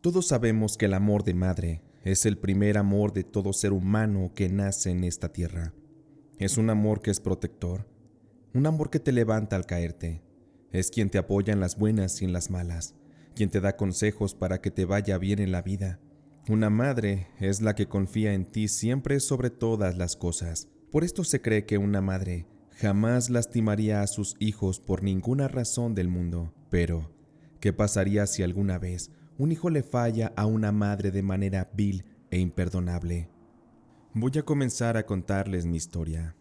Todos sabemos que el amor de madre es el primer amor de todo ser humano que nace en esta tierra. Es un amor que es protector, un amor que te levanta al caerte. Es quien te apoya en las buenas y en las malas, quien te da consejos para que te vaya bien en la vida. Una madre es la que confía en ti siempre sobre todas las cosas. Por esto se cree que una madre jamás lastimaría a sus hijos por ninguna razón del mundo. Pero, ¿qué pasaría si alguna vez un hijo le falla a una madre de manera vil e imperdonable? Voy a comenzar a contarles mi historia.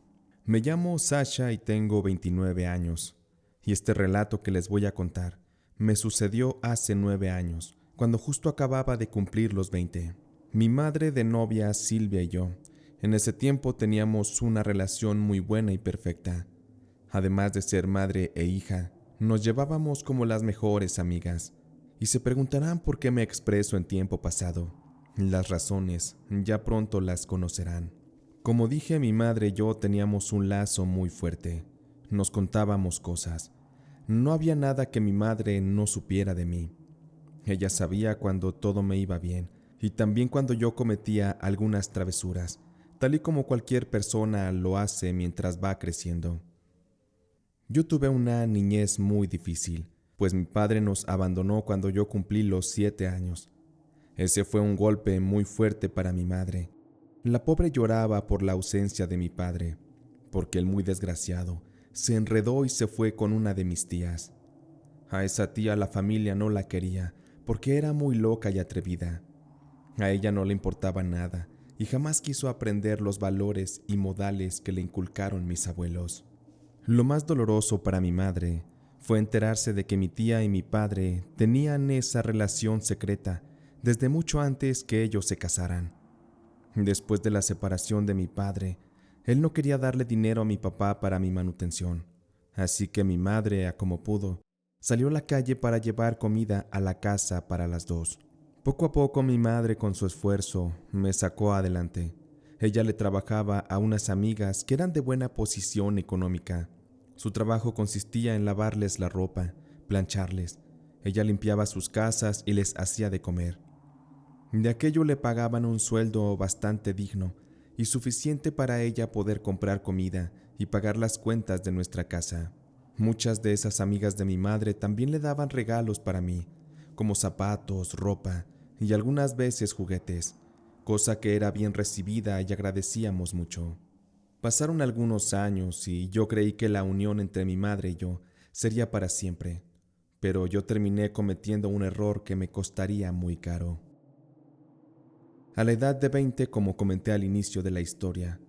Me llamo Sasha y tengo 29 años, y este relato que les voy a contar me sucedió hace 9 años, cuando justo acababa de cumplir los 20. Mi madre de novia, Silvia, y yo, en ese tiempo teníamos una relación muy buena y perfecta. Además de ser madre e hija, nos llevábamos como las mejores amigas. Y se preguntarán por qué me expreso en tiempo pasado. Las razones ya pronto las conocerán. Como dije, mi madre y yo teníamos un lazo muy fuerte. Nos contábamos cosas. No había nada que mi madre no supiera de mí. Ella sabía cuando todo me iba bien y también cuando yo cometía algunas travesuras, tal y como cualquier persona lo hace mientras va creciendo. Yo tuve una niñez muy difícil, pues mi padre nos abandonó cuando yo cumplí los 7 años. Ese fue un golpe muy fuerte para mi madre. La pobre lloraba por la ausencia de mi padre, porque el muy desgraciado se enredó y se fue con una de mis tías. A esa tía la familia no la quería, porque era muy loca y atrevida. A ella no le importaba nada, y jamás quiso aprender los valores y modales que le inculcaron mis abuelos. Lo más doloroso para mi madre fue enterarse de que mi tía y mi padre tenían esa relación secreta desde mucho antes que ellos se casaran. Después de la separación de mi padre, él no quería darle dinero a mi papá para mi manutención, así que mi madre, a como pudo, salió a la calle para llevar comida a la casa para las dos. Poco a poco mi madre, con su esfuerzo, me sacó adelante. Ella le trabajaba a unas amigas que eran de buena posición económica. Su trabajo consistía en lavarles la ropa, plancharles. Ella limpiaba sus casas y les hacía de comer. De aquello le pagaban un sueldo bastante digno y suficiente para ella poder comprar comida y pagar las cuentas de nuestra casa. Muchas de esas amigas de mi madre también le daban regalos para mí, como zapatos, ropa y algunas veces juguetes, cosa que era bien recibida y agradecíamos mucho. Pasaron algunos años y yo creí que la unión entre mi madre y yo sería para siempre, pero yo terminé cometiendo un error que me costaría muy caro. A la edad de 20, como comenté al inicio de la historia,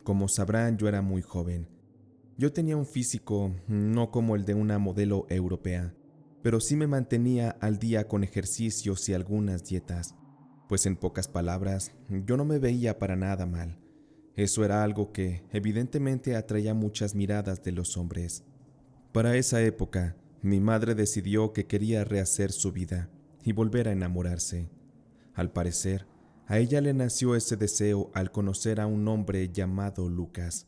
como sabrán, yo era muy joven. Yo tenía un físico no como el de una modelo europea, pero sí me mantenía al día con ejercicios y algunas dietas, pues en pocas palabras, yo no me veía para nada mal. Eso era algo que evidentemente atraía muchas miradas de los hombres. Para esa época, mi madre decidió que quería rehacer su vida y volver a enamorarse. Al parecer, a ella le nació ese deseo al conocer a un hombre llamado Lucas.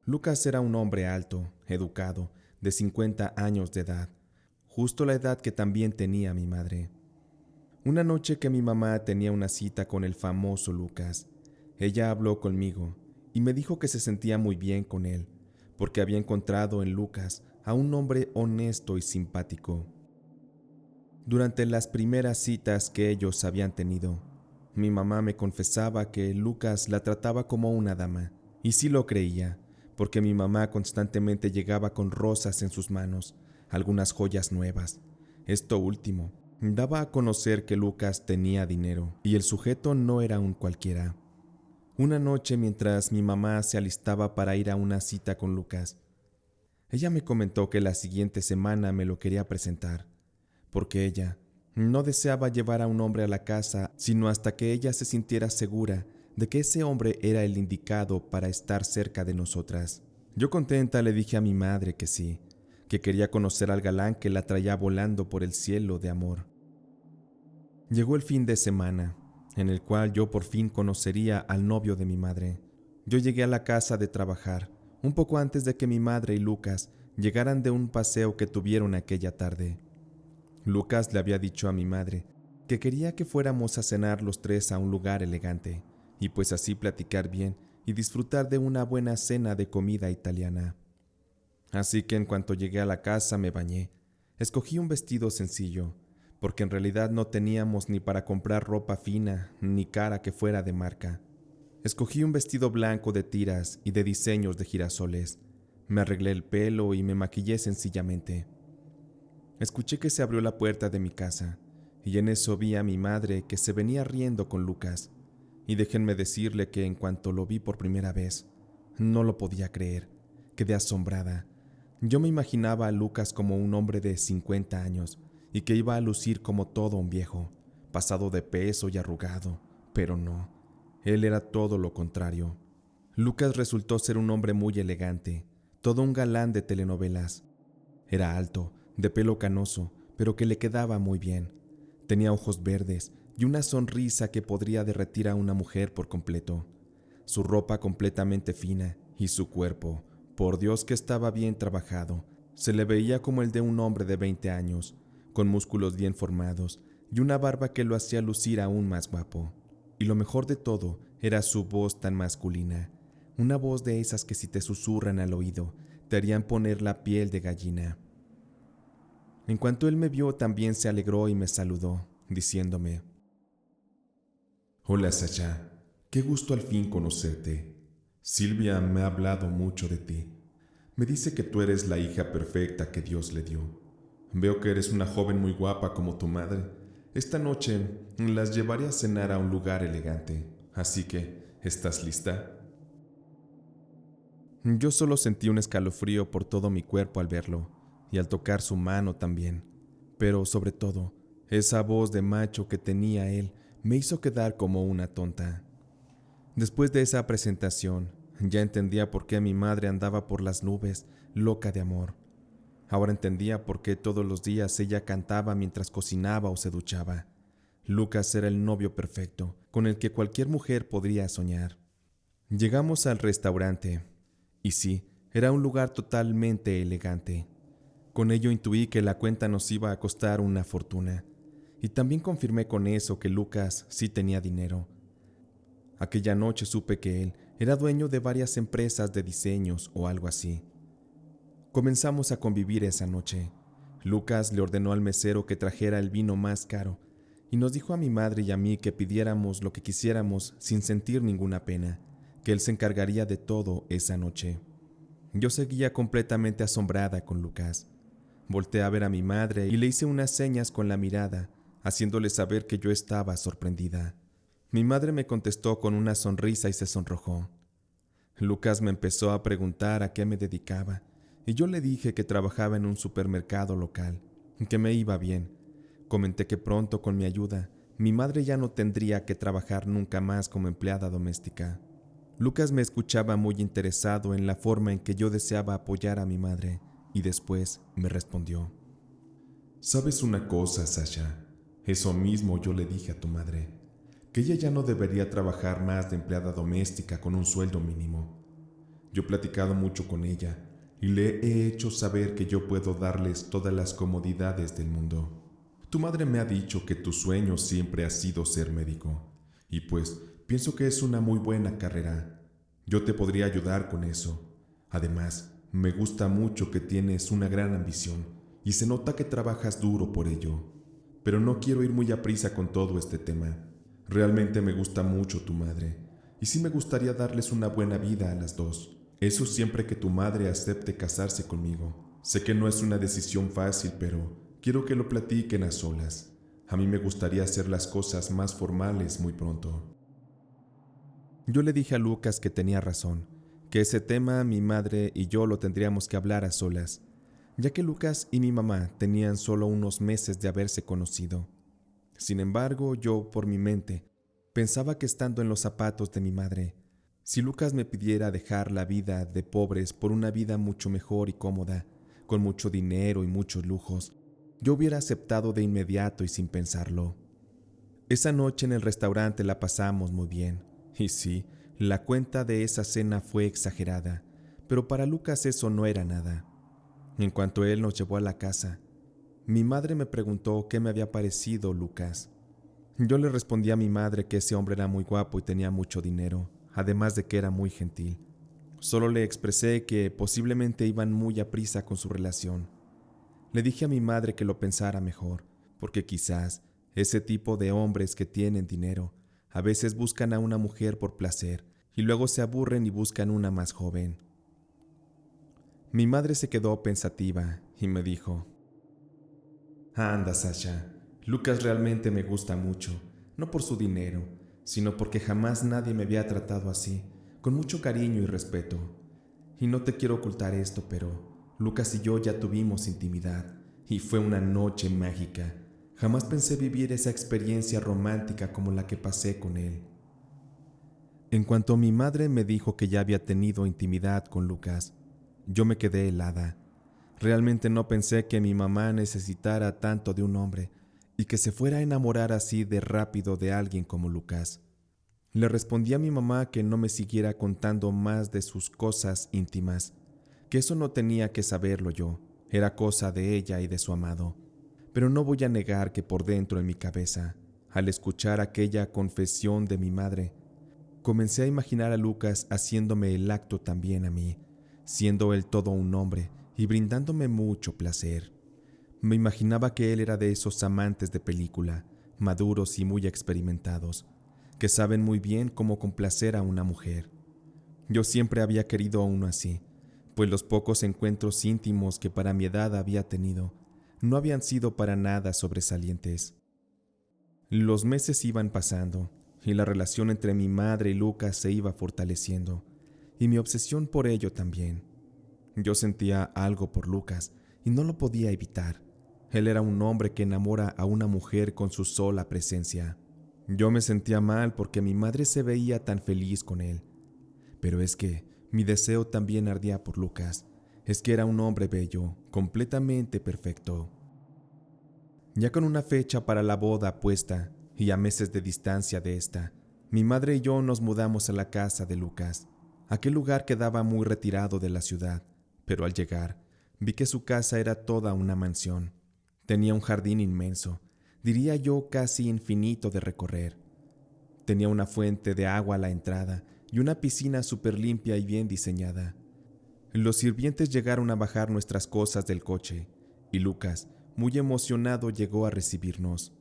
Lucas era un hombre alto, educado, de 50 años de edad, justo la edad que también tenía mi madre. Una noche que mi mamá tenía una cita con el famoso Lucas, ella habló conmigo y me dijo que se sentía muy bien con él, porque había encontrado en Lucas a un hombre honesto y simpático. Durante las primeras citas que ellos habían tenido, mi mamá me confesaba que Lucas la trataba como una dama, y sí lo creía, porque mi mamá constantemente llegaba con rosas en sus manos, algunas joyas nuevas. Esto último daba a conocer que Lucas tenía dinero, y el sujeto no era un cualquiera. Una noche, mientras mi mamá se alistaba para ir a una cita con Lucas, ella me comentó que la siguiente semana me lo quería presentar, porque ella no deseaba llevar a un hombre a la casa sino hasta que ella se sintiera segura de que ese hombre era el indicado para estar cerca de nosotras. Yo contenta le dije a mi madre que sí, que quería conocer al galán que la traía volando por el cielo de amor. Llegó el fin de semana, en el cual yo por fin conocería al novio de mi madre. Yo llegué a la casa de trabajar, un poco antes de que mi madre y Lucas llegaran de un paseo que tuvieron aquella tarde. Lucas le había dicho a mi madre que quería que fuéramos a cenar los tres a un lugar elegante, y pues así platicar bien y disfrutar de una buena cena de comida italiana. Así que en cuanto llegué a la casa me bañé. Escogí un vestido sencillo, porque en realidad no teníamos ni para comprar ropa fina ni cara que fuera de marca. Escogí un vestido blanco de tiras y de diseños de girasoles. Me arreglé el pelo y me maquillé sencillamente. Escuché que se abrió la puerta de mi casa, y en eso vi a mi madre que se venía riendo con Lucas. Y déjenme decirle que en cuanto lo vi por primera vez, no lo podía creer. Quedé asombrada. Yo me imaginaba a Lucas como un hombre de 50 años y que iba a lucir como todo un viejo, pasado de peso y arrugado, pero no. Él era todo lo contrario. Lucas resultó ser un hombre muy elegante, todo un galán de telenovelas. Era alto, de pelo canoso, pero que le quedaba muy bien. Tenía ojos verdes y una sonrisa que podría derretir a una mujer por completo. Su ropa completamente fina y su cuerpo, por Dios que estaba bien trabajado, se le veía como el de un hombre de 20 años, con músculos bien formados y una barba que lo hacía lucir aún más guapo. Y lo mejor de todo era su voz tan masculina, una voz de esas que si te susurran al oído, te harían poner la piel de gallina. En cuanto él me vio, también se alegró y me saludó, diciéndome: «Hola, Sasha. Qué gusto al fin conocerte. Silvia me ha hablado mucho de ti. Me dice que tú eres la hija perfecta que Dios le dio. Veo que eres una joven muy guapa como tu madre. Esta noche las llevaré a cenar a un lugar elegante. Así que, ¿estás lista?» Yo solo sentí un escalofrío por todo mi cuerpo al verlo, y al tocar su mano también. Pero sobre todo, esa voz de macho que tenía él me hizo quedar como una tonta. Después de esa presentación, ya entendía por qué mi madre andaba por las nubes, loca de amor. Ahora entendía por qué todos los días ella cantaba mientras cocinaba o se duchaba. Lucas era el novio perfecto, con el que cualquier mujer podría soñar. Llegamos al restaurante, y sí, era un lugar totalmente elegante. Con ello intuí que la cuenta nos iba a costar una fortuna, y también confirmé con eso que Lucas sí tenía dinero. Aquella noche supe que él era dueño de varias empresas de diseños o algo así. Comenzamos a convivir esa noche. Lucas le ordenó al mesero que trajera el vino más caro y nos dijo a mi madre y a mí que pidiéramos lo que quisiéramos sin sentir ninguna pena, que él se encargaría de todo esa noche. Yo seguía completamente asombrada con Lucas. Volteé a ver a mi madre y le hice unas señas con la mirada, haciéndole saber que yo estaba sorprendida. Mi madre me contestó con una sonrisa y se sonrojó. Lucas me empezó a preguntar a qué me dedicaba, y yo le dije que trabajaba en un supermercado local, que me iba bien. Comenté que pronto, con mi ayuda, mi madre ya no tendría que trabajar nunca más como empleada doméstica. Lucas me escuchaba muy interesado en la forma en que yo deseaba apoyar a mi madre, y después me respondió: «¿Sabes una cosa, Sasha? Eso mismo yo le dije a tu madre, que ella ya no debería trabajar más de empleada doméstica con un sueldo mínimo. Yo he platicado mucho con ella y le he hecho saber que yo puedo darles todas las comodidades del mundo. Tu madre me ha dicho que tu sueño siempre ha sido ser médico, y pues pienso que es una muy buena carrera. Yo te podría ayudar con eso. Además, me gusta mucho que tienes una gran ambición y se nota que trabajas duro por ello. Pero no quiero ir muy a prisa con todo este tema. Realmente me gusta mucho tu madre, y sí me gustaría darles una buena vida a las dos. Eso siempre que tu madre acepte casarse conmigo. Sé que no es una decisión fácil, pero quiero que lo platiquen a solas. A mí me gustaría hacer las cosas más formales muy pronto». Yo le dije a Lucas que tenía razón, que ese tema mi madre y yo lo tendríamos que hablar a solas, ya que Lucas y mi mamá tenían solo unos meses de haberse conocido. Sin embargo, yo, por mi mente, pensaba que estando en los zapatos de mi madre, si Lucas me pidiera dejar la vida de pobres por una vida mucho mejor y cómoda, con mucho dinero y muchos lujos, yo hubiera aceptado de inmediato y sin pensarlo. Esa noche en el restaurante la pasamos muy bien, y sí, la cuenta de esa cena fue exagerada, pero para Lucas eso no era nada. En cuanto él nos llevó a la casa, mi madre me preguntó qué me había parecido Lucas. Yo le respondí a mi madre que ese hombre era muy guapo y tenía mucho dinero, además de que era muy gentil. Solo le expresé que posiblemente iban muy a prisa con su relación. Le dije a mi madre que lo pensara mejor, porque quizás ese tipo de hombres que tienen dinero a veces buscan a una mujer por placer y luego se aburren y buscan una más joven. Mi madre se quedó pensativa y me dijo: Anda, Sasha, Lucas realmente me gusta mucho, no por su dinero, sino porque jamás nadie me había tratado así, con mucho cariño y respeto. Y no te quiero ocultar esto, pero Lucas y yo ya tuvimos intimidad, y fue una noche mágica. Jamás pensé vivir esa experiencia romántica como la que pasé con él. En cuanto mi madre me dijo que ya había tenido intimidad con Lucas, yo me quedé helada. Realmente no pensé que mi mamá necesitara tanto de un hombre y que se fuera a enamorar así de rápido de alguien como Lucas. Le respondí a mi mamá que no me siguiera contando más de sus cosas íntimas, que eso no tenía que saberlo yo, era cosa de ella y de su amado. Pero no voy a negar que por dentro en mi cabeza, al escuchar aquella confesión de mi madre, comencé a imaginar a Lucas haciéndome el acto también a mí, siendo él todo un hombre y brindándome mucho placer. Me imaginaba que él era de esos amantes de película, maduros y muy experimentados, que saben muy bien cómo complacer a una mujer. Yo siempre había querido a uno así, pues los pocos encuentros íntimos que para mi edad había tenido no habían sido para nada sobresalientes. Los meses iban pasando y la relación entre mi madre y Lucas se iba fortaleciendo, y mi obsesión por ello también. Yo sentía algo por Lucas y no lo podía evitar. Él era un hombre que enamora a una mujer con su sola presencia. Yo me sentía mal porque mi madre se veía tan feliz con él. Pero es que mi deseo también ardía por Lucas. Es que era un hombre bello, completamente perfecto. Ya con una fecha para la boda puesta y a meses de distancia de esta, mi madre y yo nos mudamos a la casa de Lucas. Aquel lugar quedaba muy retirado de la ciudad, pero al llegar vi que su casa era toda una mansión. Tenía un jardín inmenso, diría yo casi infinito de recorrer. Tenía una fuente de agua a la entrada y una piscina súper limpia y bien diseñada. Los sirvientes llegaron a bajar nuestras cosas del coche y Lucas, muy emocionado, llegó a recibirnos.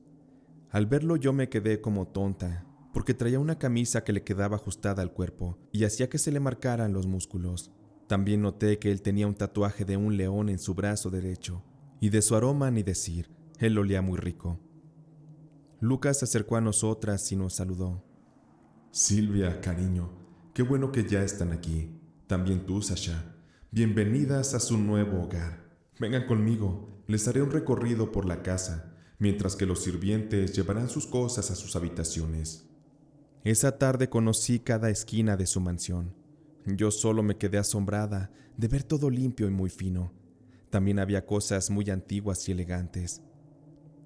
Al verlo yo me quedé como tonta, porque traía una camisa que le quedaba ajustada al cuerpo y hacía que se le marcaran los músculos. También noté que él tenía un tatuaje de un león en su brazo derecho, y de su aroma ni decir, él olía muy rico. Lucas se acercó a nosotras y nos saludó. Silvia, cariño, qué bueno que ya están aquí. También tú, Sasha. Bienvenidas a su nuevo hogar. Vengan conmigo, les haré un recorrido por la casa, mientras que los sirvientes llevarán sus cosas a sus habitaciones. Esa tarde conocí cada esquina de su mansión. Yo solo me quedé asombrada de ver todo limpio y muy fino. También había cosas muy antiguas y elegantes.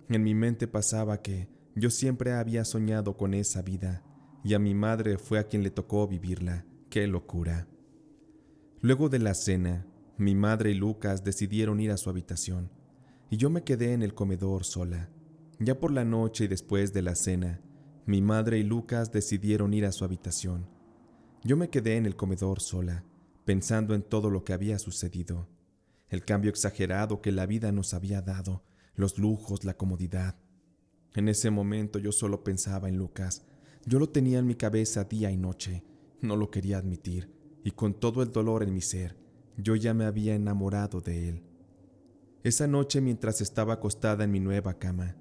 En mi mente pasaba que yo siempre había soñado con esa vida, y a mi madre fue a quien le tocó vivirla. ¡Qué locura! Luego de la cena, mi madre y Lucas decidieron ir a su habitación, y yo me quedé en el comedor sola. Ya por la noche y después de la cena, mi madre y Lucas decidieron ir a su habitación. Yo me quedé en el comedor sola, pensando en todo lo que había sucedido, el cambio exagerado que la vida nos había dado, los lujos, la comodidad. En ese momento yo solo pensaba en Lucas. Yo lo tenía en mi cabeza día y noche. No lo quería admitir, y con todo el dolor en mi ser, yo ya me había enamorado de él. Esa noche, mientras estaba acostada en mi nueva cama,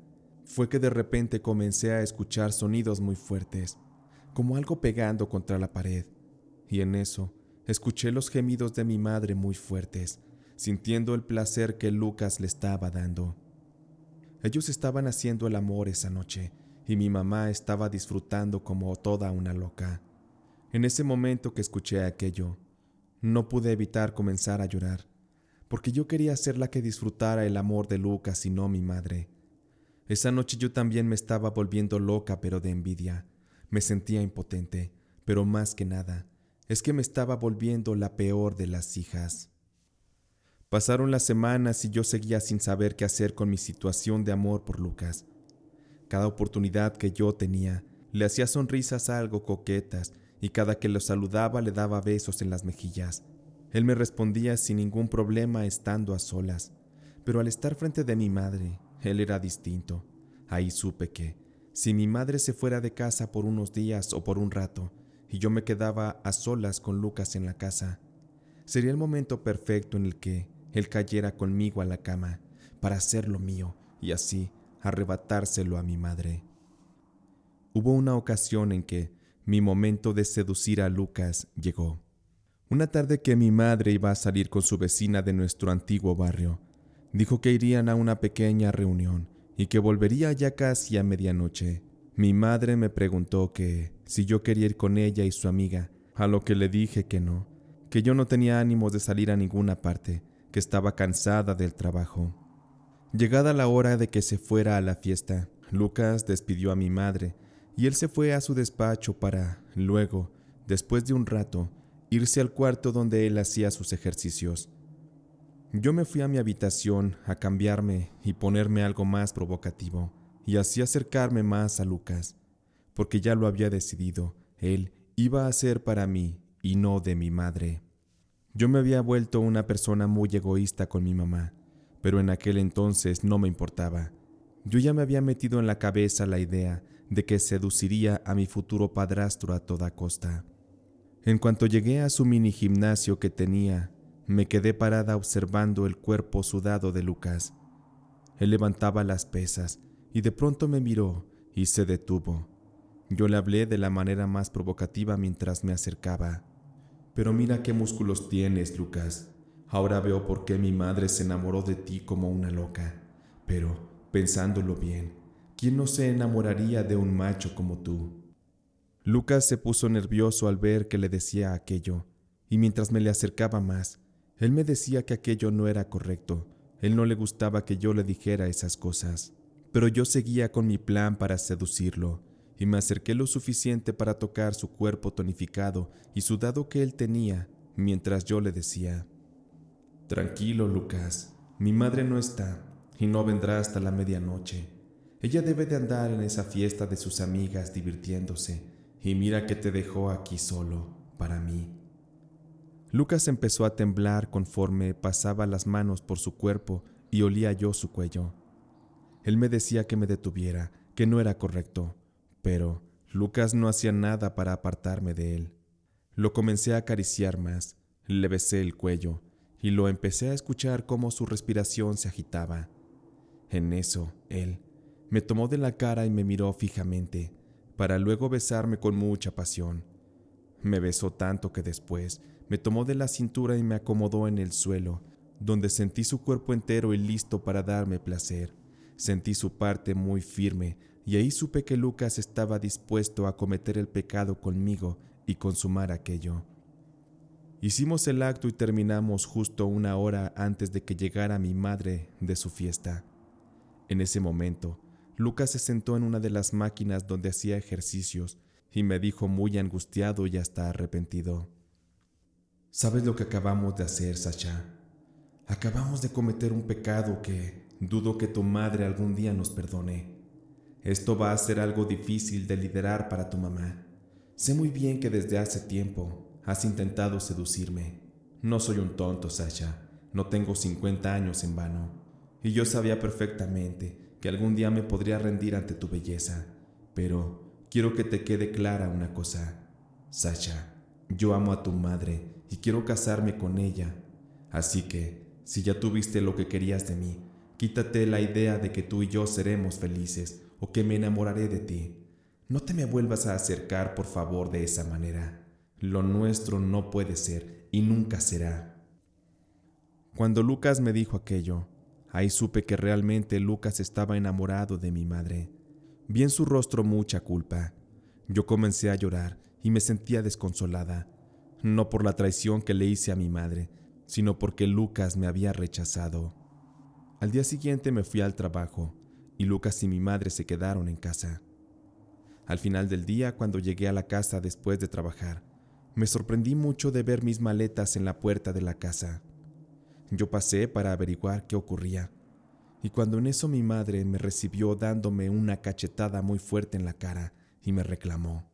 fue que de repente comencé a escuchar sonidos muy fuertes, como algo pegando contra la pared, y en eso escuché los gemidos de mi madre muy fuertes, sintiendo el placer que Lucas le estaba dando. Ellos estaban haciendo el amor esa noche, y mi mamá estaba disfrutando como toda una loca. En ese momento que escuché aquello, no pude evitar comenzar a llorar, porque yo quería ser la que disfrutara el amor de Lucas y no mi madre. Esa noche yo también me estaba volviendo loca, pero de envidia. Me sentía impotente, pero más que nada, es que me estaba volviendo la peor de las hijas. Pasaron las semanas y yo seguía sin saber qué hacer con mi situación de amor por Lucas. Cada oportunidad que yo tenía, le hacía sonrisas algo coquetas y cada que lo saludaba le daba besos en las mejillas. Él me respondía sin ningún problema estando a solas, pero al estar frente de mi madre, él era distinto. Ahí supe que, si mi madre se fuera de casa por unos días o por un rato, y yo me quedaba a solas con Lucas en la casa, sería el momento perfecto en el que él cayera conmigo a la cama para hacerlo mío y así arrebatárselo a mi madre. Hubo una ocasión en que mi momento de seducir a Lucas llegó. Una tarde que mi madre iba a salir con su vecina de nuestro antiguo barrio, dijo que irían a una pequeña reunión y que volvería ya casi a medianoche. Mi madre me preguntó que si yo quería ir con ella y su amiga, a lo que le dije que no, que yo no tenía ánimos de salir a ninguna parte, que estaba cansada del trabajo. Llegada la hora de que se fuera a la fiesta, Lucas despidió a mi madre y él se fue a su despacho para, luego, después de un rato, irse al cuarto donde él hacía sus ejercicios. Yo me fui a mi habitación a cambiarme y ponerme algo más provocativo, y así acercarme más a Lucas, porque ya lo había decidido, él iba a ser para mí y no de mi madre. Yo me había vuelto una persona muy egoísta con mi mamá, pero en aquel entonces no me importaba. Yo ya me había metido en la cabeza la idea de que seduciría a mi futuro padrastro a toda costa. En cuanto llegué a su mini gimnasio que tenía, me quedé parada observando el cuerpo sudado de Lucas. Él levantaba las pesas y de pronto me miró y se detuvo. Yo le hablé de la manera más provocativa mientras me acercaba. Pero mira qué músculos tienes, Lucas. Ahora veo por qué mi madre se enamoró de ti como una loca. Pero, pensándolo bien, ¿quién no se enamoraría de un macho como tú? Lucas se puso nervioso al ver que le decía aquello, y mientras me le acercaba más, él me decía que aquello no era correcto. Él no le gustaba que yo le dijera esas cosas. Pero yo seguía con mi plan para seducirlo, y me acerqué lo suficiente para tocar su cuerpo tonificado y sudado que él tenía, mientras yo le decía: «Tranquilo, Lucas, mi madre no está, y no vendrá hasta la medianoche. Ella debe de andar en esa fiesta de sus amigas divirtiéndose, y mira que te dejó aquí solo, para mí». Lucas empezó a temblar conforme pasaba las manos por su cuerpo y olía yo su cuello. Él me decía que me detuviera, que no era correcto, pero Lucas no hacía nada para apartarme de él. Lo comencé a acariciar más, le besé el cuello y lo empecé a escuchar cómo su respiración se agitaba. En eso, él me tomó de la cara y me miró fijamente, para luego besarme con mucha pasión. Me besó tanto que después me tomó de la cintura y me acomodó en el suelo, donde sentí su cuerpo entero y listo para darme placer. Sentí su parte muy firme y ahí supe que Lucas estaba dispuesto a cometer el pecado conmigo y consumar aquello. Hicimos el acto y terminamos justo 1 hora antes de que llegara mi madre de su fiesta. En ese momento, Lucas se sentó en una de las máquinas donde hacía ejercicios y me dijo muy angustiado y hasta arrepentido: «¿Sabes lo que acabamos de hacer, Sasha? Acabamos de cometer un pecado que dudo que tu madre algún día nos perdone. Esto va a ser algo difícil de liderar para tu mamá. Sé muy bien que desde hace tiempo has intentado seducirme. No soy un tonto, Sasha. No tengo 50 años en vano. Y yo sabía perfectamente que algún día me podría rendir ante tu belleza. Pero quiero que te quede clara una cosa. Sasha, yo amo a tu madre y quiero casarme con ella. Así que, si ya tuviste lo que querías de mí, quítate la idea de que tú y yo seremos felices o que me enamoraré de ti. No te me vuelvas a acercar, por favor, de esa manera. Lo nuestro no puede ser y nunca será». Cuando Lucas me dijo aquello, ahí supe que realmente Lucas estaba enamorado de mi madre. Vi en su rostro mucha culpa. Yo comencé a llorar y me sentía desconsolada, no por la traición que le hice a mi madre, sino porque Lucas me había rechazado. Al día siguiente me fui al trabajo y Lucas y mi madre se quedaron en casa. Al final del día, cuando llegué a la casa después de trabajar, me sorprendí mucho de ver mis maletas en la puerta de la casa. Yo pasé para averiguar qué ocurría, y cuando en eso mi madre me recibió dándome una cachetada muy fuerte en la cara y me reclamó: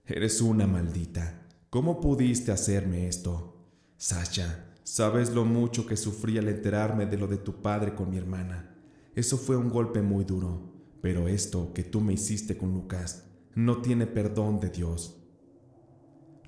«Eres una maldita. ¿Cómo pudiste hacerme esto? Sasha, sabes lo mucho que sufrí al enterarme de lo de tu padre con mi hermana. Eso fue un golpe muy duro, pero esto que tú me hiciste con Lucas no tiene perdón de Dios».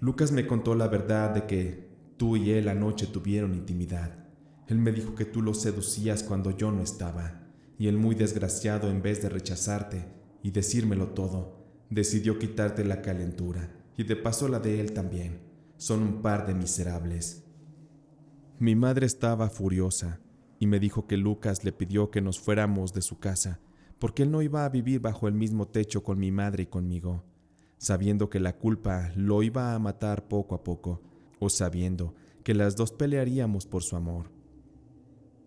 Lucas me contó la verdad de que tú y él anoche tuvieron intimidad. Él me dijo que tú lo seducías cuando yo no estaba, y el muy desgraciado, en vez de rechazarte y decírmelo todo, decidió quitarte la calentura, y de paso la de él también. Son un par de miserables. Mi madre estaba furiosa y me dijo que Lucas le pidió que nos fuéramos de su casa, porque él no iba a vivir bajo el mismo techo con mi madre y conmigo, sabiendo que la culpa lo iba a matar poco a poco, o sabiendo que las dos pelearíamos por su amor.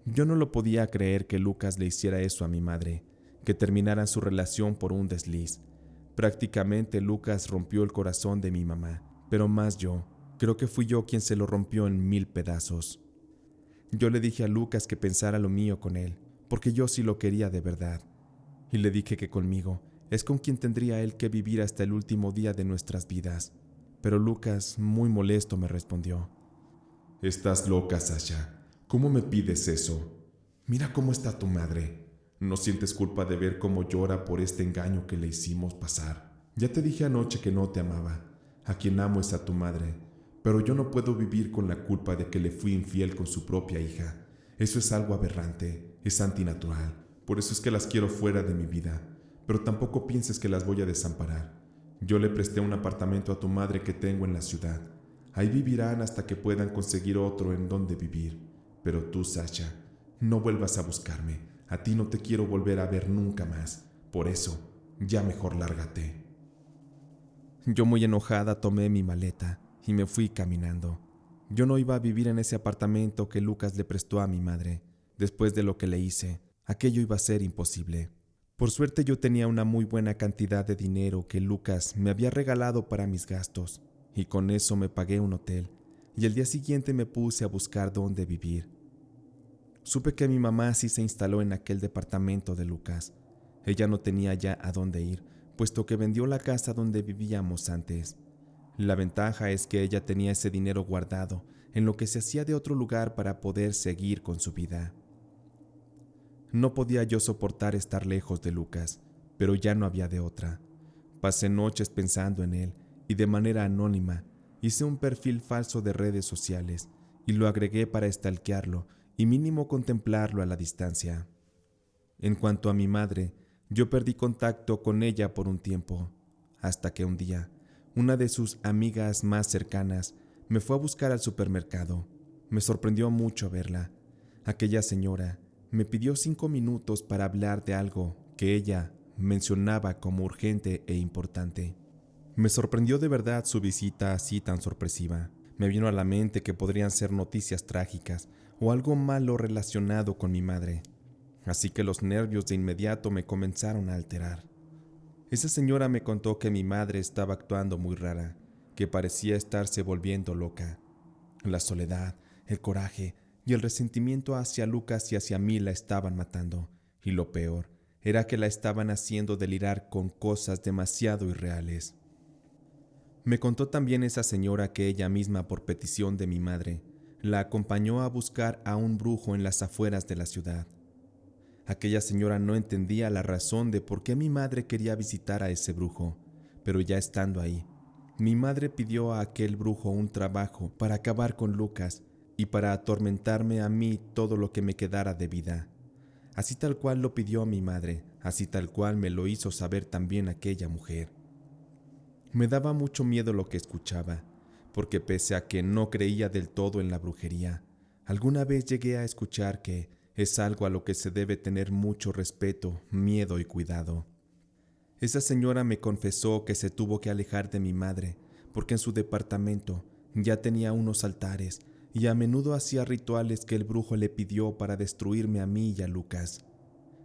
Yo no lo podía creer que Lucas le hiciera eso a mi madre, que terminaran su relación por un desliz. Prácticamente Lucas rompió el corazón de mi mamá, pero más yo. Creo que fui yo quien se lo rompió en 1000 pedazos. Yo le dije a Lucas que pensara lo mío con él, porque yo sí lo quería de verdad. Y le dije que conmigo es con quien tendría él que vivir hasta el último día de nuestras vidas. Pero Lucas, muy molesto, me respondió: «Estás loca, Sasha. ¿Cómo me pides eso? Mira cómo está tu madre. ¿No sientes culpa de ver cómo llora por este engaño que le hicimos pasar? Ya te dije anoche que no te amaba. A quien amo es a tu madre. Pero yo no puedo vivir con la culpa de que le fui infiel con su propia hija. Eso es algo aberrante, es antinatural. Por eso es que las quiero fuera de mi vida. Pero tampoco pienses que las voy a desamparar. Yo le presté un apartamento a tu madre que tengo en la ciudad. Ahí vivirán hasta que puedan conseguir otro en donde vivir. Pero tú, Sasha, no vuelvas a buscarme. A ti no te quiero volver a ver nunca más. Por eso, ya mejor lárgate». Yo, muy enojada, tomé mi maleta y me fui caminando. Yo no iba a vivir en ese apartamento que Lucas le prestó a mi madre. Después de lo que le hice, aquello iba a ser imposible. Por suerte yo tenía una muy buena cantidad de dinero que Lucas me había regalado para mis gastos, y con eso me pagué un hotel, y el día siguiente me puse a buscar dónde vivir. Supe que mi mamá sí se instaló en aquel departamento de Lucas. Ella no tenía ya a dónde ir, puesto que vendió la casa donde vivíamos antes. La ventaja es que ella tenía ese dinero guardado en lo que se hacía de otro lugar para poder seguir con su vida. No podía yo soportar estar lejos de Lucas, pero ya no había de otra. Pasé noches pensando en él y de manera anónima hice un perfil falso de redes sociales y lo agregué para stalkearlo y mínimo contemplarlo a la distancia. En cuanto a mi madre, yo perdí contacto con ella por un tiempo, hasta que un día, una de sus amigas más cercanas me fue a buscar al supermercado. Me sorprendió mucho verla. Aquella señora me pidió 5 minutos para hablar de algo que ella mencionaba como urgente e importante. Me sorprendió de verdad su visita así tan sorpresiva. Me vino a la mente que podrían ser noticias trágicas o algo malo relacionado con mi madre. Así que los nervios de inmediato me comenzaron a alterar. Esa señora me contó que mi madre estaba actuando muy rara, que parecía estarse volviendo loca. La soledad, el coraje y el resentimiento hacia Lucas y hacia mí la estaban matando, y lo peor era que la estaban haciendo delirar con cosas demasiado irreales. Me contó también esa señora que ella misma, por petición de mi madre, la acompañó a buscar a un brujo en las afueras de la ciudad. Aquella señora no entendía la razón de por qué mi madre quería visitar a ese brujo, pero ya estando ahí, mi madre pidió a aquel brujo un trabajo para acabar con Lucas y para atormentarme a mí todo lo que me quedara de vida. Así tal cual lo pidió mi madre, así tal cual me lo hizo saber también aquella mujer. Me daba mucho miedo lo que escuchaba, porque pese a que no creía del todo en la brujería, alguna vez llegué a escuchar que es algo a lo que se debe tener mucho respeto, miedo y cuidado. Esa señora me confesó que se tuvo que alejar de mi madre, porque en su departamento ya tenía unos altares y a menudo hacía rituales que el brujo le pidió para destruirme a mí y a Lucas.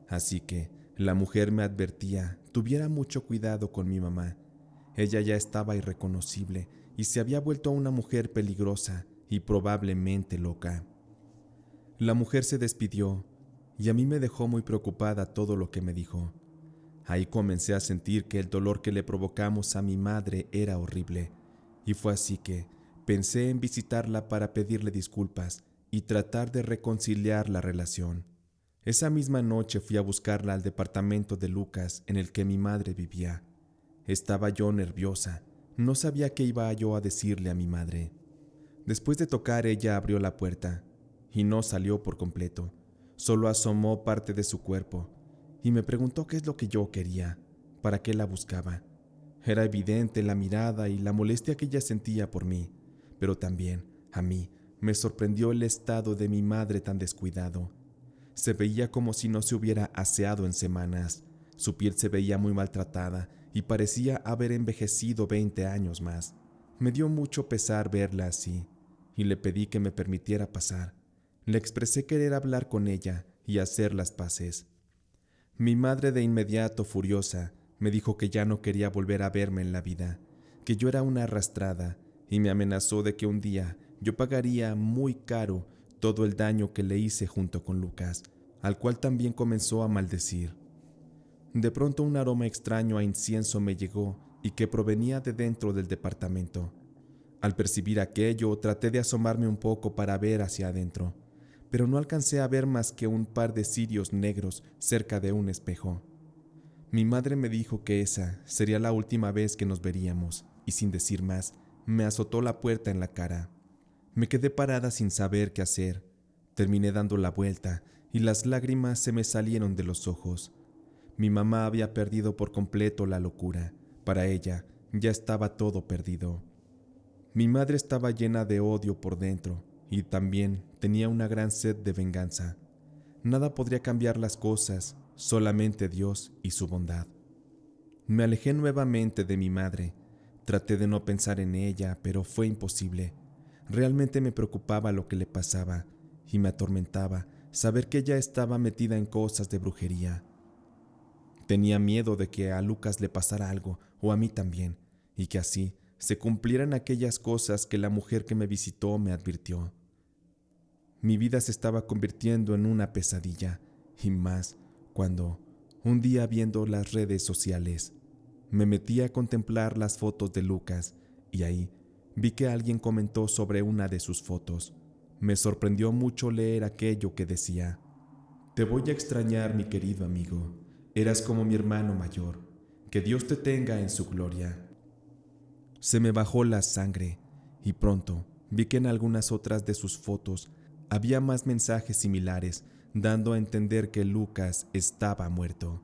Así que la mujer me advertía, tuviera mucho cuidado con mi mamá. Ella ya estaba irreconocible y se había vuelto una mujer peligrosa y probablemente loca. La mujer se despidió y a mí me dejó muy preocupada todo lo que me dijo. Ahí comencé a sentir que el dolor que le provocamos a mi madre era horrible, y fue así que pensé en visitarla para pedirle disculpas y tratar de reconciliar la relación. Esa misma noche fui a buscarla al departamento de Lucas en el que mi madre vivía. Estaba yo nerviosa, no sabía qué iba yo a decirle a mi madre. Después de tocar, ella abrió la puerta y no salió por completo, solo asomó parte de su cuerpo y me preguntó qué es lo que yo quería, para qué la buscaba. Era evidente la mirada y la molestia que ella sentía por mí, pero también, a mí, me sorprendió el estado de mi madre tan descuidado. Se veía como si no se hubiera aseado en semanas. Su piel se veía muy maltratada y parecía haber envejecido 20 años más. Me dio mucho pesar verla así, y le pedí que me permitiera pasar. Le expresé querer hablar con ella y hacer las paces. Mi madre, de inmediato furiosa, me dijo que ya no quería volver a verme en la vida, que yo era una arrastrada, y me amenazó de que un día yo pagaría muy caro todo el daño que le hice junto con Lucas, al cual también comenzó a maldecir. De pronto un aroma extraño a incienso me llegó y que provenía de dentro del departamento. Al percibir aquello, traté de asomarme un poco para ver hacia adentro, pero no alcancé a ver más que un par de cirios negros cerca de un espejo. Mi madre me dijo que esa sería la última vez que nos veríamos, y sin decir más, me azotó la puerta en la cara. Me quedé parada sin saber qué hacer. Terminé dando la vuelta y las lágrimas se me salieron de los ojos. Mi mamá había perdido por completo la locura. Para ella ya estaba todo perdido. Mi madre estaba llena de odio por dentro y también tenía una gran sed de venganza. Nada podría cambiar las cosas, solamente Dios y su bondad. Me alejé nuevamente de mi madre. Traté de no pensar en ella, pero fue imposible. Realmente me preocupaba lo que le pasaba y me atormentaba saber que ella estaba metida en cosas de brujería. Tenía miedo de que a Lucas le pasara algo, o a mí también, y que así se cumplieran aquellas cosas que la mujer que me visitó me advirtió. Mi vida se estaba convirtiendo en una pesadilla, y más cuando, un día viendo las redes sociales, me metí a contemplar las fotos de Lucas y ahí vi que alguien comentó sobre una de sus fotos. Me sorprendió mucho leer aquello que decía: «Te voy a extrañar, mi querido amigo. Eras como mi hermano mayor. Que Dios te tenga en su gloria». Se me bajó la sangre y pronto vi que en algunas otras de sus fotos había más mensajes similares, dando a entender que Lucas estaba muerto.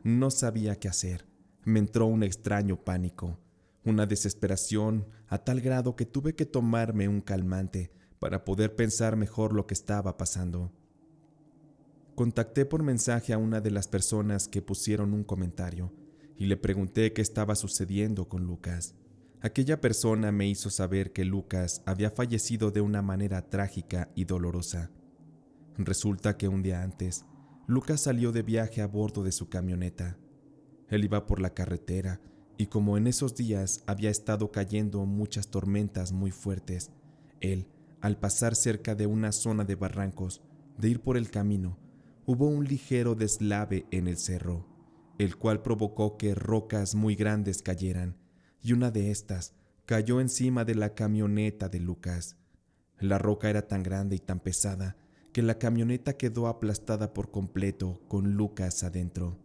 No sabía qué hacer. Me entró un extraño pánico, una desesperación a tal grado que tuve que tomarme un calmante para poder pensar mejor lo que estaba pasando. Contacté por mensaje a una de las personas que pusieron un comentario y le pregunté qué estaba sucediendo con Lucas. Aquella persona me hizo saber que Lucas había fallecido de una manera trágica y dolorosa. Resulta que un día antes, Lucas salió de viaje a bordo de su camioneta. Él iba por la carretera y como en esos días había estado cayendo muchas tormentas muy fuertes, él, al pasar cerca de una zona de barrancos, de ir por el camino, hubo un ligero deslave en el cerro, el cual provocó que rocas muy grandes cayeran, y una de estas cayó encima de la camioneta de Lucas. La roca era tan grande y tan pesada que la camioneta quedó aplastada por completo con Lucas adentro.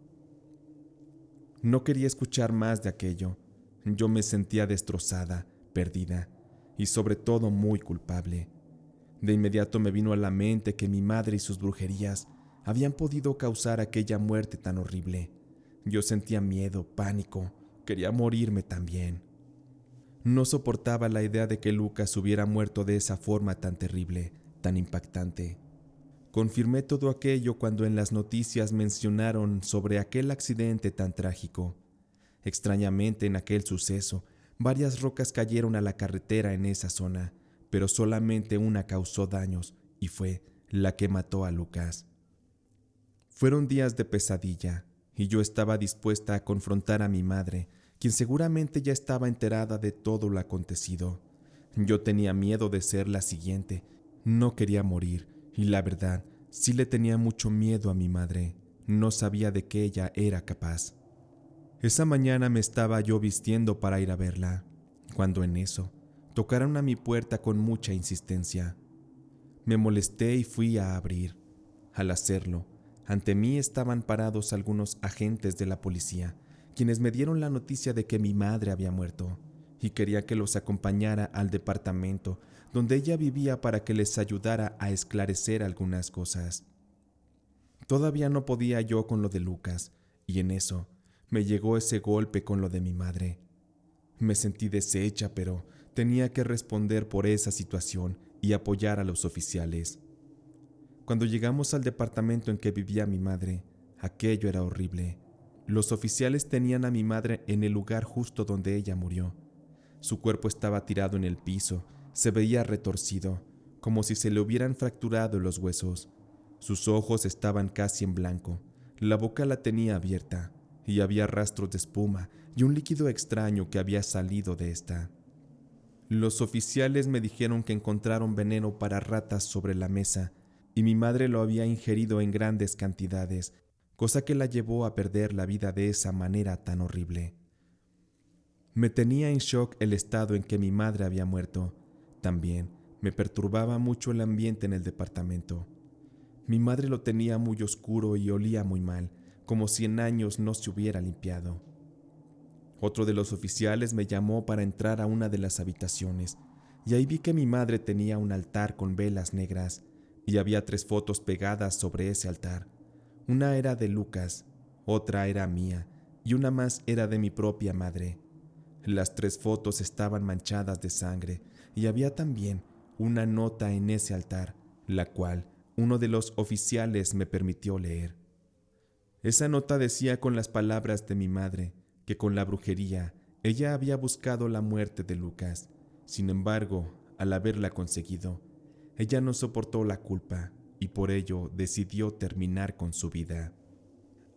No quería escuchar más de aquello. Yo me sentía destrozada, perdida y sobre todo muy culpable. De inmediato me vino a la mente que mi madre y sus brujerías habían podido causar aquella muerte tan horrible. Yo sentía miedo, pánico, quería morirme también. No soportaba la idea de que Lucas hubiera muerto de esa forma tan terrible, tan impactante. Confirmé todo aquello cuando en las noticias mencionaron sobre aquel accidente tan trágico. Extrañamente, en aquel suceso, varias rocas cayeron a la carretera en esa zona, pero solamente una causó daños y fue la que mató a Lucas. Fueron días de pesadilla y yo estaba dispuesta a confrontar a mi madre, quien seguramente ya estaba enterada de todo lo acontecido. Yo tenía miedo de ser la siguiente, no quería morir y la verdad Sí le tenía mucho miedo a mi madre, no sabía de qué ella era capaz. Esa mañana me estaba yo vistiendo para ir a verla, cuando en eso tocaron a mi puerta con mucha insistencia. Me molesté y fui a abrir. Al hacerlo, ante mí estaban parados algunos agentes de la policía, quienes me dieron la noticia de que mi madre había muerto y quería que los acompañara al departamento donde ella vivía para que les ayudara a esclarecer algunas cosas. Todavía no podía yo con lo de Lucas, y en eso me llegó ese golpe con lo de mi madre. Me sentí deshecha, pero tenía que responder por esa situación y apoyar a los oficiales. Cuando llegamos al departamento en que vivía mi madre, aquello era horrible. Los oficiales tenían a mi madre en el lugar justo donde ella murió. Su cuerpo estaba tirado en el piso, se veía retorcido, como si se le hubieran fracturado los huesos. Sus ojos estaban casi en blanco, la boca la tenía abierta, y había rastros de espuma y un líquido extraño que había salido de esta. Los oficiales me dijeron que encontraron veneno para ratas sobre la mesa, y mi madre lo había ingerido en grandes cantidades, cosa que la llevó a perder la vida de esa manera tan horrible. Me tenía en shock el estado en que mi madre había muerto. También me perturbaba mucho el ambiente en el departamento. Mi madre lo tenía muy oscuro y olía muy mal, como si en años no se hubiera limpiado. Otro de los oficiales me llamó para entrar a una de las habitaciones, y ahí vi que mi madre tenía un altar con velas negras, y había 3 fotos pegadas sobre ese altar. Una era de Lucas, otra era mía, y una más era de mi propia madre. Las 3 fotos estaban manchadas de sangre, y había también una nota en ese altar, la cual uno de los oficiales me permitió leer. Esa nota decía con las palabras de mi madre que con la brujería ella había buscado la muerte de Lucas. Sin embargo, al haberla conseguido, ella no soportó la culpa y por ello decidió terminar con su vida.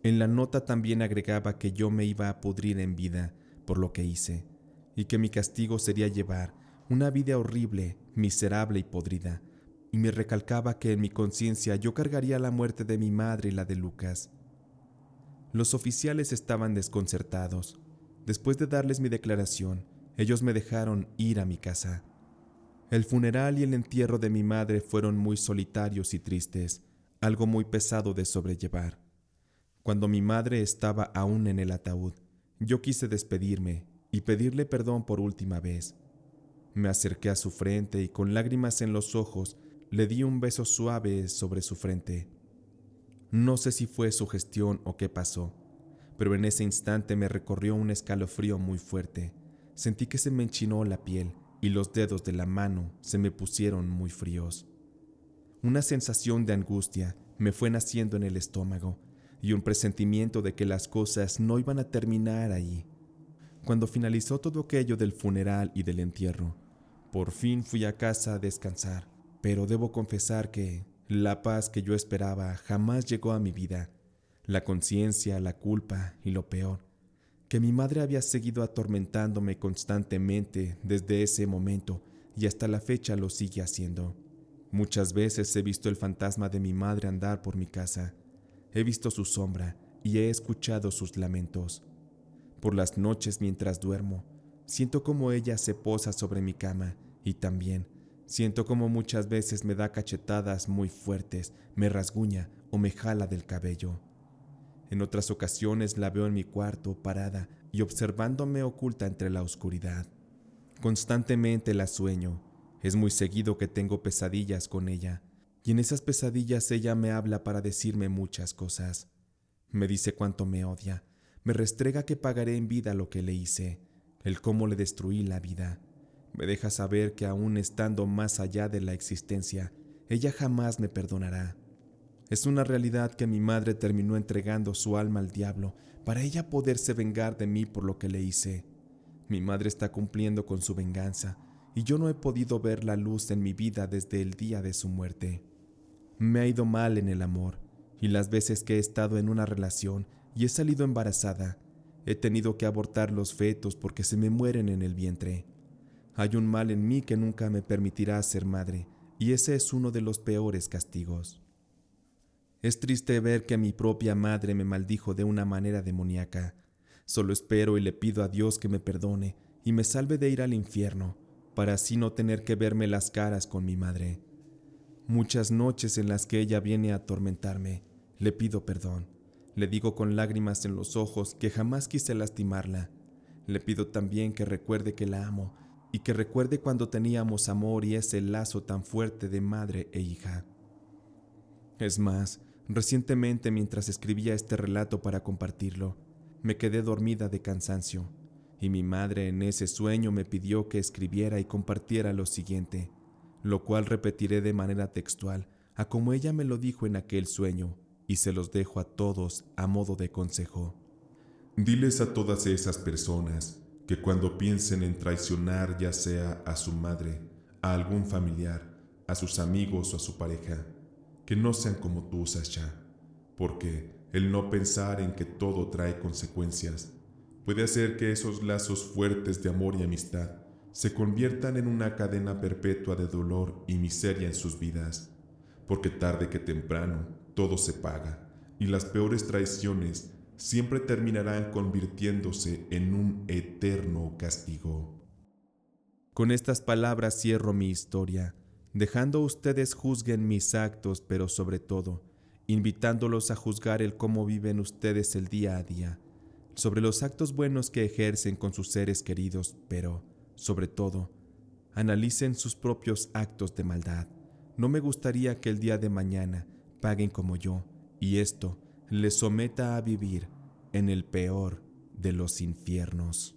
En la nota también agregaba que yo me iba a pudrir en vida por lo que hice, y que mi castigo sería llevar una vida horrible, miserable y podrida, y me recalcaba que en mi conciencia yo cargaría la muerte de mi madre y la de Lucas. Los oficiales estaban desconcertados. Después de darles mi declaración, ellos me dejaron ir a mi casa. El funeral y el entierro de mi madre fueron muy solitarios y tristes, algo muy pesado de sobrellevar. Cuando mi madre estaba aún en el ataúd, yo quise despedirme y pedirle perdón por última vez. Me acerqué a su frente y con lágrimas en los ojos le di un beso suave sobre su frente. No sé si fue sugestión o qué pasó, pero en ese instante me recorrió un escalofrío muy fuerte. Sentí que se me enchinó la piel y los dedos de la mano se me pusieron muy fríos. Una sensación de angustia me fue naciendo en el estómago y un presentimiento de que las cosas no iban a terminar ahí. Cuando finalizó todo aquello del funeral y del entierro, por fin fui a casa a descansar, pero debo confesar que la paz que yo esperaba jamás llegó a mi vida. La conciencia, la culpa y lo peor, que mi madre había seguido atormentándome constantemente desde ese momento y hasta la fecha lo sigue haciendo. Muchas veces he visto el fantasma de mi madre andar por mi casa. He visto su sombra y he escuchado sus lamentos. Por las noches mientras duermo, siento como ella se posa sobre mi cama y también siento como muchas veces me da cachetadas muy fuertes, me rasguña o me jala del cabello. En otras ocasiones la veo en mi cuarto parada y observándome oculta entre la oscuridad. Constantemente la sueño. Es muy seguido que tengo pesadillas con ella, y en esas pesadillas ella me habla para decirme muchas cosas. Me dice cuánto me odia, me restrega que pagaré en vida lo que le hice, el cómo le destruí la vida. Me deja saber que aún estando más allá de la existencia, ella jamás me perdonará. Es una realidad que mi madre terminó entregando su alma al diablo para ella poderse vengar de mí por lo que le hice. Mi madre está cumpliendo con su venganza y yo no he podido ver la luz en mi vida desde el día de su muerte. Me ha ido mal en el amor y las veces que he estado en una relación y he salido embarazada, he tenido que abortar los fetos porque se me mueren en el vientre. Hay un mal en mí que nunca me permitirá ser madre y ese es uno de los peores castigos. Es triste ver que mi propia madre me maldijo de una manera demoníaca. Solo espero y le pido a Dios que me perdone y me salve de ir al infierno, para así no tener que verme las caras con mi madre. Muchas noches en las que ella viene a atormentarme, le pido perdón. Le digo con lágrimas en los ojos que jamás quise lastimarla. Le pido también que recuerde que la amo y que recuerde cuando teníamos amor y ese lazo tan fuerte de madre e hija. Es más, recientemente mientras escribía este relato para compartirlo, me quedé dormida de cansancio y mi madre en ese sueño me pidió que escribiera y compartiera lo siguiente, lo cual repetiré de manera textual a como ella me lo dijo en aquel sueño y se los dejo a todos a modo de consejo. Diles a todas esas personas que cuando piensen en traicionar ya sea a su madre, a algún familiar, a sus amigos o a su pareja, que no sean como tú, Sasha, porque el no pensar en que todo trae consecuencias puede hacer que esos lazos fuertes de amor y amistad se conviertan en una cadena perpetua de dolor y miseria en sus vidas, porque tarde que temprano todo se paga y las peores traiciones siempre terminarán convirtiéndose en un eterno castigo. Con estas palabras cierro mi historia, dejando ustedes juzguen mis actos, pero sobre todo, invitándolos a juzgar el cómo viven ustedes el día a día, sobre los actos buenos que ejercen con sus seres queridos, pero, sobre todo, analicen sus propios actos de maldad. No me gustaría que el día de mañana paguen como yo, y esto les someta a vivir en el peor de los infiernos.